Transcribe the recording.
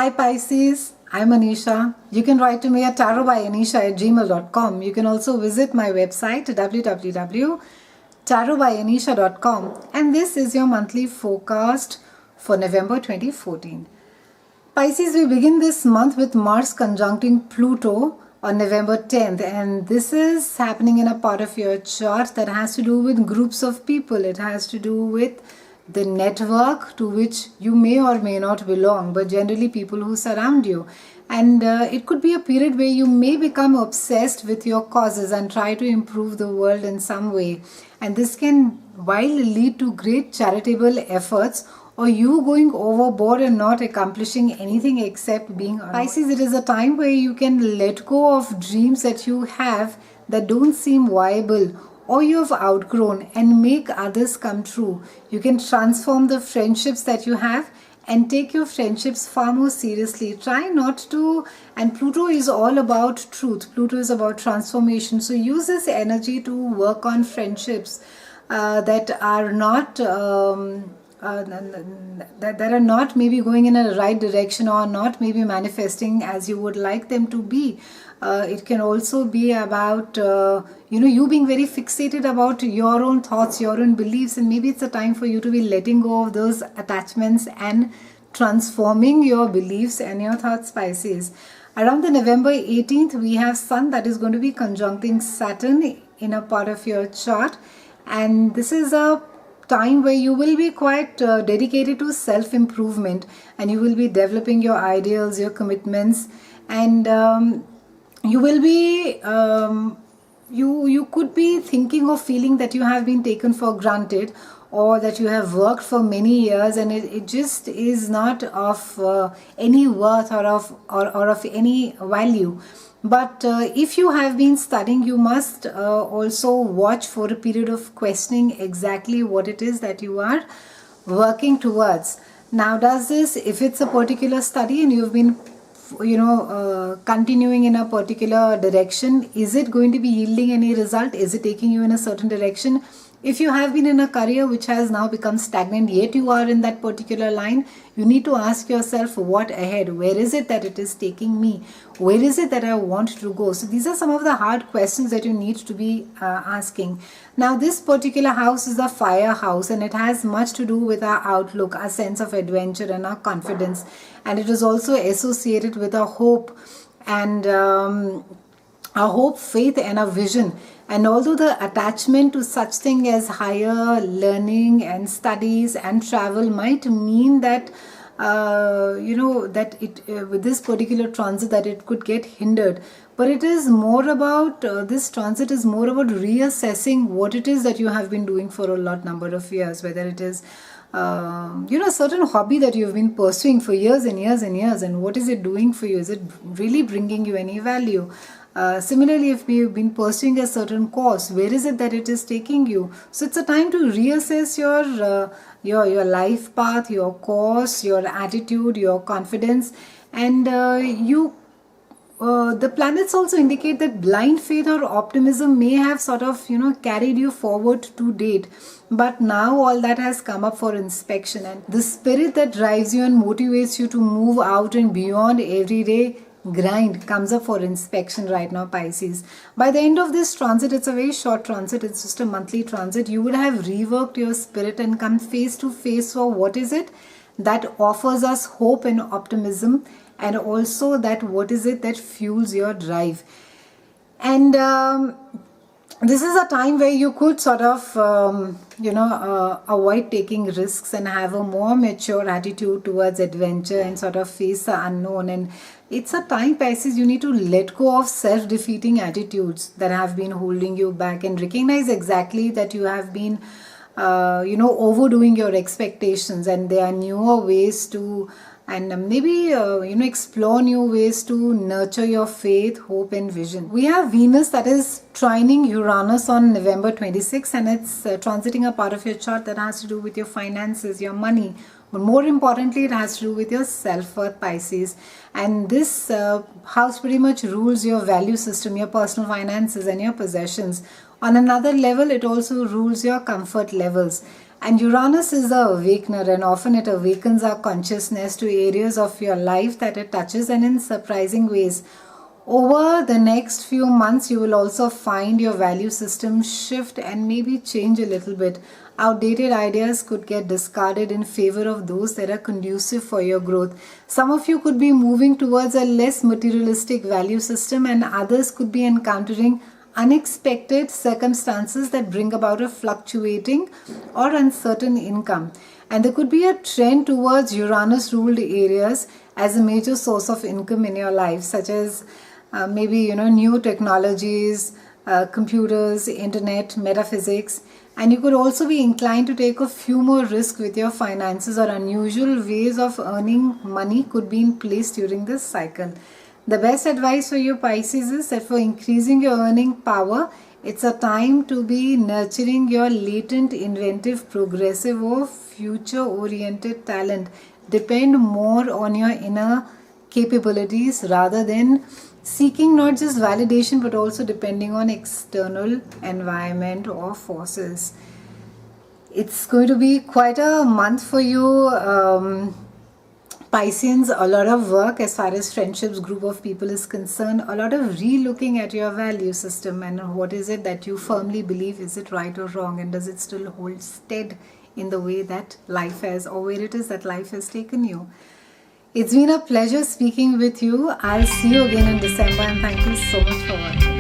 Hi Pisces, I'm Anisha. You can write to me at tarotbyanisha@gmail.com. You can also visit my website www.tarotbyanisha.com, and this is your monthly forecast for November 2014. Pisces, we begin this month with Mars conjuncting Pluto on November 10th, and this is happening in a part of your chart that has to do with groups of people. It has to do with the network to which you may or may not belong, but generally people who surround you. And it could be a period where you may become obsessed with your causes and try to improve the world in some way. And this can while lead to great charitable efforts, or you going overboard and not accomplishing anything except being annoyed. Pisces, it is a time where you can let go of dreams that you have that don't seem viable or you have outgrown and make others come true. You can transform the friendships that you have and take your friendships far more seriously. Try not to, and Pluto is all about truth. Pluto is about transformation. So use this energy to work on friendships that are not that are not maybe going in a right direction or not maybe manifesting as you would like them to be. It can also be about you being very fixated about your own thoughts, your own beliefs, and maybe it's a time for you to be letting go of those attachments and transforming your beliefs and your thoughts, Pisces. Around the November 18th, we have Sun that is going to be conjuncting Saturn in a part of your chart, and this is a time where you will be quite dedicated to self-improvement, and you will be developing your ideals, your commitments, and you will be you could be thinking or feeling that you have been taken for granted, or that you have worked for many years and it just is not of any worth or of any value. But if you have been studying, you must also watch for a period of questioning exactly what it is that you are working towards. Now, does this, if it's a particular study and you've been continuing in a particular direction, is it going to be yielding any result? Is it taking you in a certain direction? If you have been in a career which has now become stagnant, yet you are in that particular line, you need to ask yourself, what ahead? Where is it that it is taking me? Where is it that I want to go? So these are some of the hard questions that you need to be asking. Now, this particular house is a fire house, and it has much to do with our outlook, our sense of adventure and our confidence. And it is also associated with our hope and faith and a vision. And although the attachment to such thing as higher learning and studies and travel might mean that that it with this particular transit that it could get hindered, but it is more about this transit is more about reassessing what it is that you have been doing for a number of years, whether it is a certain hobby that you've been pursuing for years and years and years, and what is it doing for you? Is it really bringing you any value? Similarly, if we've been pursuing a certain course, where is it that it is taking you? So it's a time to reassess your life path, your course, your attitude, your confidence, and the planets also indicate that blind faith or optimism may have sort of carried you forward to date, but now all that has come up for inspection, and the spirit that drives you and motivates you to move out and beyond everyday grind comes up for inspection right now, Pisces. By the end of this transit, it's a very short transit, it's just a monthly transit, you would have reworked your spirit and come face to face for what is it that offers us hope and optimism, and also that what is it that fuels your drive. And this is a time where you could sort of avoid taking risks and have a more mature attitude towards adventure and sort of face the unknown. And it's a time, Pisces, you need to let go of self-defeating attitudes that have been holding you back, and recognize exactly that you have been overdoing your expectations, and there are newer ways to, and maybe explore new ways to nurture your faith, hope and vision. We have Venus that is trining Uranus on November 26th, and it's transiting a part of your chart that has to do with your finances, your money, but more importantly, it has to do with your self-worth, Pisces. And this house pretty much rules your value system, your personal finances and your possessions. On another level, it also rules your comfort levels. And Uranus is the awakener, and often it awakens our consciousness to areas of your life that it touches, and in surprising ways. Over the next few months, you will also find your value system shift and maybe change a little bit. Outdated ideas could get discarded in favor of those that are conducive for your growth. Some of you could be moving towards a less materialistic value system, and others could be encountering unexpected circumstances that bring about a fluctuating or uncertain income. And there could be a trend towards Uranus ruled areas as a major source of income in your life, such as maybe new technologies, computers, internet, metaphysics. And you could also be inclined to take a few more risks with your finances, or unusual ways of earning money could be in place during this cycle. The best advice for you Pisces is that for increasing your earning power, it's a time to be nurturing your latent, inventive, progressive, or future oriented talent. Depend more on your inner capabilities rather than seeking not just validation but also depending on external environment or forces. It's going to be quite a month for you Pisceans. A lot of work as far as friendships, group of people is concerned, a lot of re-looking at your value system and what is it that you firmly believe, is it right or wrong, and does it still hold stead in the way that life has, or where it is that life has taken you. It's been a pleasure speaking with you. I'll see you again in December, and thank you so much for watching.